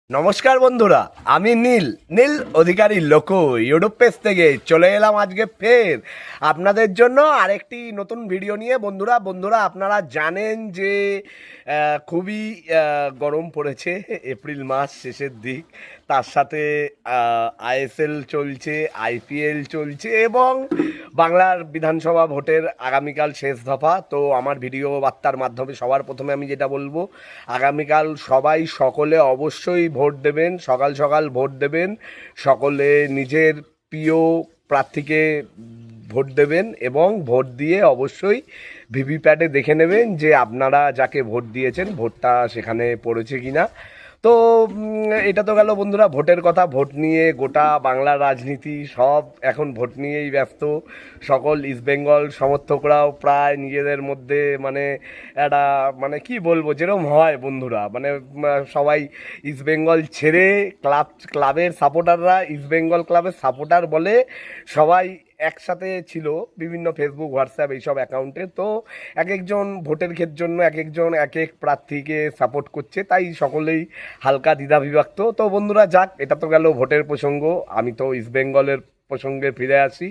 নমস্কার বন্ধুরা, আমি নীল নীল অধিকারী লোক ইউটিউব পেজ থেকে চলে এলাম আজকে ফের আপনাদের জন্য আরেকটি নতুন ভিডিও নিয়ে। বন্ধুরা আপনারা জানেন যে খুবই গরম পড়েছে, এপ্রিল মাস শেষের দিক, তার সাথে আইএসএল চলছে, আইপিএল চলছে এবং বাংলার বিধানসভা ভোটের আগামীকাল শেষ দফা। তো আমার ভিডিও বার্তার মাধ্যমে সবার প্রথমে আমি যেটা বলবো, আগামীকাল সবাই সকলে অবশ্যই ভোট দেবেন, সকাল সকাল ভোট দেবেন, সকলে নিজের প্রিয় প্রার্থীকে ভোট দেবেন এবং ভোট দিয়ে অবশ্যই ভিভিপ্যাটে দেখে নেবেন যে আপনারা যাকে ভোট দিয়েছেন ভোটটা সেখানে পড়েছে কিনা। তো এটা তো গেল বন্ধুরা ভোটের কথা। ভোট নিয়ে গোটা বাংলার রাজনীতি সব এখন ভোট নিয়েই ব্যস্ত। সকল ইস্টবেঙ্গল সমর্থকরাও প্রায় নিজেদের মধ্যে মানে একটা মানে কি বলবো, যেরকম হয় বন্ধুরা, মানে সবাই ইস্টবেঙ্গল ছেড়ে ক্লাবের সাপোর্টাররা ইস্টবেঙ্গল ক্লাবের সাপোর্টার বলে সবাই একসাথে ছিল বিভিন্ন ফেসবুক, হোয়াটসঅ্যাপ এইসব অ্যাকাউন্টে। তো এক একজন ভোটের জন্য এক একজন এক এক প্রার্থীকে সাপোর্ট করছে, তাই সকলেই হালকা দ্বিধা বিভক্ত। তো বন্ধুরা যাক, এটা তো গেল ভোটের প্রসঙ্গ। আমি তো ইস্টবেঙ্গলের প্রসঙ্গে ফিরে আসি।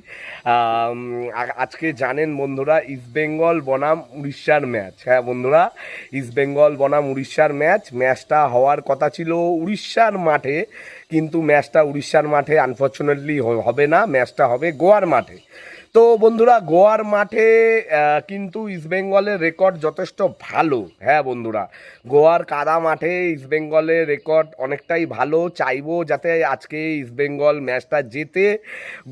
আজকে জানেন বন্ধুরা, ইস্টবেঙ্গল বনাম উড়িষ্যার ম্যাচ। হ্যাঁ বন্ধুরা, ইস্টবেঙ্গল বনাম উড়িষ্যার ম্যাচটা হওয়ার কথা ছিল উড়িষ্যার মাঠে, কিন্তু ম্যাচটা উড়িষ্যার মাঠে আনফর্চুনেটলি হবে না, ম্যাচটা হবে গোয়ার মাঠে। তো বন্ধুরা গোয়ার মাঠে কিন্তু ইস্টবেঙ্গলের রেকর্ড যথেষ্ট ভালো। হ্যাঁ বন্ধুরা, গোয়ার কাদা মাঠে ইস্টবেঙ্গলের রেকর্ড অনেকটাই ভালো। চাইবো যাতে আজকে ইস্টবেঙ্গল ম্যাচটা জেতে,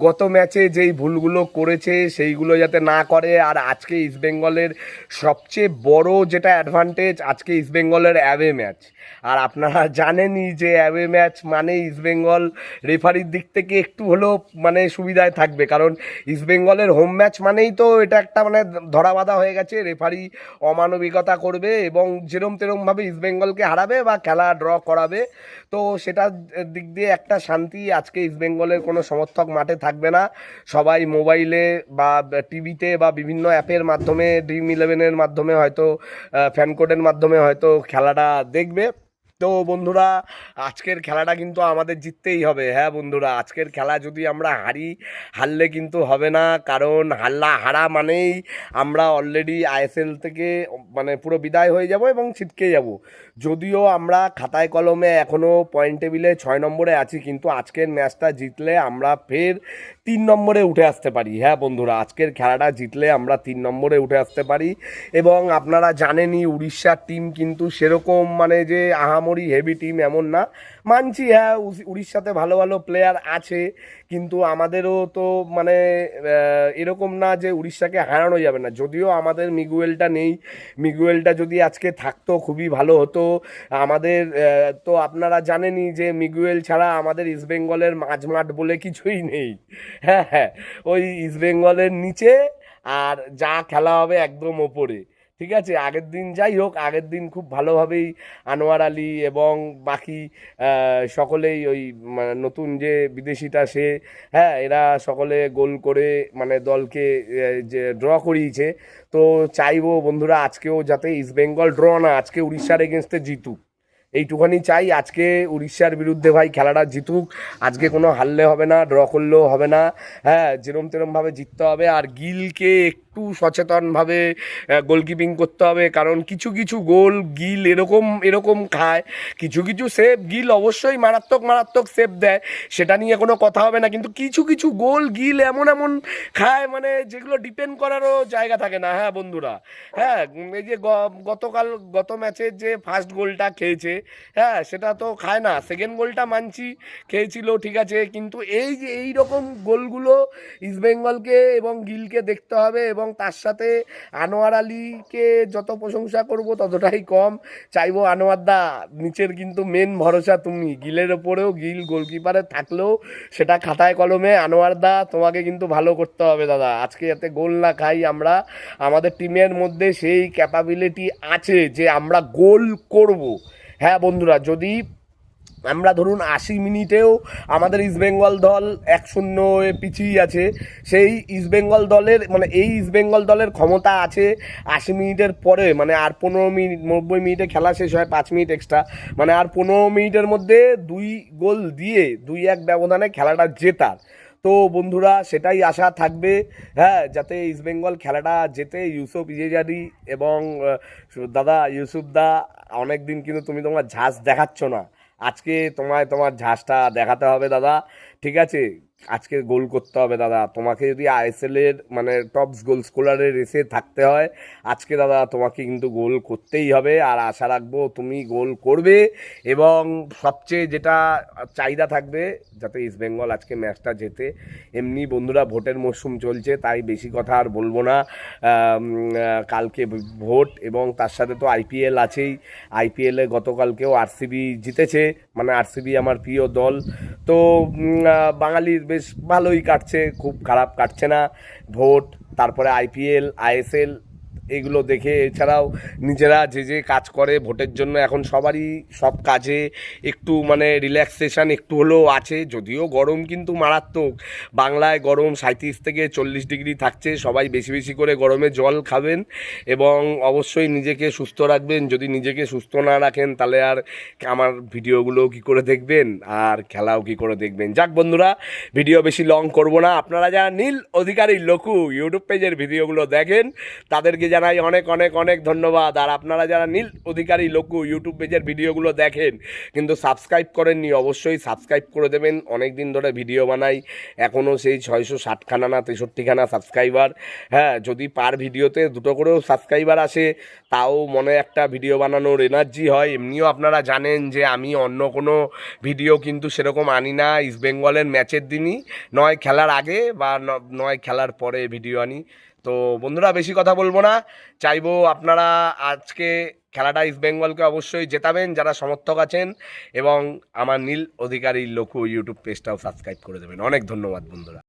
গত ম্যাচে যেই ভুলগুলো করেছে সেইগুলো যাতে না করে। আর আজকে ইস্টবেঙ্গলের সবচেয়ে বড় যেটা অ্যাডভান্টেজ, আজকে ইস্টবেঙ্গলের অ্যাওয়ে ম্যাচ। আর আপনারা জানেনই যে অ্যাওয়ে ম্যাচ মানে ইস্টবেঙ্গল রেফারির দিক থেকে একটু হলেও মানে সুবিধায় থাকবে, কারণ ইস্টবেঙ্গলের হোম ম্যাচ মানেই তো এটা একটা মানে ধরা বাঁধা হয়ে গেছে, রেফারি অমানবিকতা করবে এবং যেরম তেরমভাবে ইস্টবেঙ্গলকে হারাবে বা খেলা ড্র করাবে। তো সেটার দিক দিয়ে একটা শান্তি, আজকে ইস্টবেঙ্গলের কোনো সমর্থক মাঠে থাকবে না, সবাই মোবাইলে বা টিভিতে বা বিভিন্ন অ্যাপের মাধ্যমে, ড্রিম11-এর মাধ্যমে হয়তো ফ্যান কোডের মাধ্যমে হয়তো খেলাটা দেখবে। তো বন্ধুরা আজকের খেলাটা কিন্তু আমাদের জিততেই হবে। হ্যাঁ বন্ধুরা, আজকের খেলা যদি আমরা হারলে কিন্তু হবে না, কারণ হারা মানেই আমরা অলরেডি আইএসএল থেকে মানে পুরো বিদায় হয়ে যাব এবং ছিটকে যাব। যদিও আমরা খাতায় কলমে এখনও পয়েন্ট টেবিলে 6 নম্বরে আছি, কিন্তু আজকের ম্যাচটা জিতলে আমরা ফের 3 নম্বরে উঠে আসতে পারি। হ্যাঁ বন্ধুরা, আজকের খেলাটা জিতলে আমরা 3 নম্বরে উঠে আসতে পারি। এবং আপনারা জানেনই উড়িষ্যার টিম কিন্তু সেরকম মানে যে আহামরি হেভি টিম এমন না। মানছি হ্যাঁ উড়িষ্যাতে ভালো ভালো প্লেয়ার আছে, কিন্তু আমাদেরও তো মানে এরকম না যে উড়িষ্যাকে হারানো যাবে না। যদিও আমাদের মিগুয়েলটা নেই, মিগুয়েলটা যদি আজকে থাকতো খুবই ভালো হতো আমাদের। তো আপনারা জানেনই যে মিগুয়েল ছাড়া আমাদের ইস্টবেঙ্গলের মাঝমাঠ বলে কিছুই নেই। হ্যাঁ হ্যাঁ, ওই ইস্টবেঙ্গলের নিচে আর যা খেলা হবে একদম ওপরে। ঠিক আছে, আগের দিন যাই হোক, আগের দিন খুব ভালোভাবেই আনোয়ার আলী এবং বাকি সকলেই ওই নতুন যে বিদেশিটা সে, হ্যাঁ এরা সকলে গোল করে মানে দলকে যে ড্র করিয়েছে। তো চাইবো বন্ধুরা আজকেও যাতে ইস্টবেঙ্গল ড্র না, আজকে উড়িষ্যার এগেনস্টে জিতুক, এইটুখানি চাই। আজকে উড়িষ্যার বিরুদ্ধে ভাই খেলাটা জিতুক, আজকে কোনো হারলে হবে না, ড্র করলেও হবে না। হ্যাঁ যেরম তেরমভাবে জিততে হবে। আর গিলকে একটু সচেতনভাবে গোলকিপিং করতে হবে, কারণ কিছু কিছু গোল গিল এরকম এরকম খায়, কিছু কিছু সেভ গিল অবশ্যই মারাত্মক মারাত্মক সেভ দেয়, সেটা নিয়ে কোনো কথা হবে না, কিন্তু কিছু কিছু গোল গিল এমন এমন খায় মানে যেগুলো ডিপেন্ড করারও জায়গা থাকে না। হ্যাঁ বন্ধুরা, হ্যাঁ এই যে গত ম্যাচের যে ফার্স্ট গোলটা খেয়েছে, হ্যাঁ সেটা তো খায় না, সেকেন্ড গোলটা মানছি খেয়েছিল ঠিক আছে, কিন্তু এই যে এই রকম গোলগুলো ইস্টবেঙ্গলকে এবং গিলকে দেখতে হবে। এবং তার সাথে আনোয়ার আলীকে যত প্রশংসা করব ততটাই কম। চাইবো আনোয়ার দা, নিচের কিন্তু মেন ভরসা তুমি, গিলের ওপরেও গিল গোলকিপারে থাকলেও সেটা খাতায় কলমে আনোয়ার দা তোমাকে কিন্তু ভালো করতে হবে দাদা, আজকে যাতে গোল না খাই আমরা। আমাদের টিমের মধ্যে সেই ক্যাপাবিলিটি আছে যে আমরা গোল করব। হ্যাঁ বন্ধুরা, যদি আমরা ধরুন 80 মিনিটেও আমাদের ইস্টবেঙ্গল দল 1-0 পিছিয়ে আছে। সেই ইস্টবেঙ্গল দলের মানে এই ইস্টবেঙ্গল দলের ক্ষমতা আছে 80 মিনিটের পরে, মানে আর 15 মিনিট 90 মিনিটে খেলা শেষ হয়, 5 মিনিট এক্সট্রা, মানে আর 15 মিনিটের মধ্যে 2 গোল দিয়ে 2-1 ব্যবধানে খেলাটা জেতার। তো বন্ধুরা সেটাই আশা থাকবে, হ্যাঁ, যাতে ইস্টবেঙ্গল খেলাটা জেতে। ইউসুফ ইজেজারি এবং দাদা ইউসুফ দা, অনেক দিন কিন্তু তুমি তোমার ঝাঁজ দেখাচ্ছ না, আজকে তোমার ঝাঁজটা দেখাতে হবে দাদা, ঠিক আছে? আজকে গোল করতে হবে দাদা, তোমাকে যদি আইএসএল এর মানে টপ গোল স্কোরারের রেসে থাকতে হয় আজকে দাদা তোমাকে কিন্তু গোল করতেই হবে। আর আশা রাখবো তুমি গোল করবে, এবং সবচেয়ে যেটা চাহিদা থাকবে যাতে ইস্টবেঙ্গল আজকে ম্যাচটা জেতে। এমনি বন্ধুরা ভোটের মরশুম চলছে, তাই বেশি কথা আর বলবো না। কালকে ভোট এবং তার সাথে তো আইপিএল আছেই। আইপিএলে গতকালকেও আরসিবি জিতেছে, মানে আরসিবি আমার প্রিয় দল। তো বাঙালির বেশ ভালোই কাটছে, খুব খারাপ কাটছে না। ভোট, তারপরে আইপিএল, আইএসএল এগুলো দেখে, এছাড়াও নিজেরা যে কাজ করে ভোটের জন্য, এখন সবারই সব কাজে একটু মানে রিল্যাক্সেশন একটু হলেও আছে, যদিও গরম কিন্তু মারাত্মক। বাংলায় গরম 37 থেকে 40 ডিগ্রি থাকছে। সবাই বেশি বেশি করে গরমে জল খাবেন এবং অবশ্যই নিজেকে সুস্থ রাখবেন। যদি নিজেকে সুস্থ না রাখেন তাহলে আর আমার ভিডিওগুলো কি করে দেখবেন, আর খেলাও কি করে দেখবেন। যাক বন্ধুরা, ভিডিও বেশি লং করব না। আপনারা যারা নীল অধিকারী লঘু ইউটিউব পেজের ভিডিওগুলো দেখেন তাদেরকে জানাই অনেক অনেক অনেক ধন্যবাদ। আর আপনারা যারা নীল অধিকারী লঘু ইউটিউব পেজের ভিডিওগুলো দেখেন কিন্তু সাবস্ক্রাইব করেননি, অবশ্যই সাবস্ক্রাইব করে দেবেন। অনেক দিন ধরে ভিডিও বানাই, এখনও সেই 660খানা না 63খানা সাবস্ক্রাইবার। হ্যাঁ, যদি পার ভিডিওতে 2টো করেও সাবস্ক্রাইবার আসে তাও মনে একটা ভিডিও বানানোর এনার্জি হয়। এমনিও আপনারা জানেন যে আমি অন্য কোনো ভিডিও কিন্তু সেরকম আনি না, ইস্টবেঙ্গলের ম্যাচের দিনই নয় খেলার আগে বা নয় খেলার পরে ভিডিও আনি। তো বন্ধুরা বেশি কথা বলবো না, চাইবো আপনারা আজকে খেলাটা ইস্টবেঙ্গলকে অবশ্যই জেতাবেন যারা সমর্থক আছেন, এবং আমার নীল অধিকারী লঘু ইউটিউব পেজটাও সাবস্ক্রাইব করে দেবেন। অনেক ধন্যবাদ বন্ধুরা।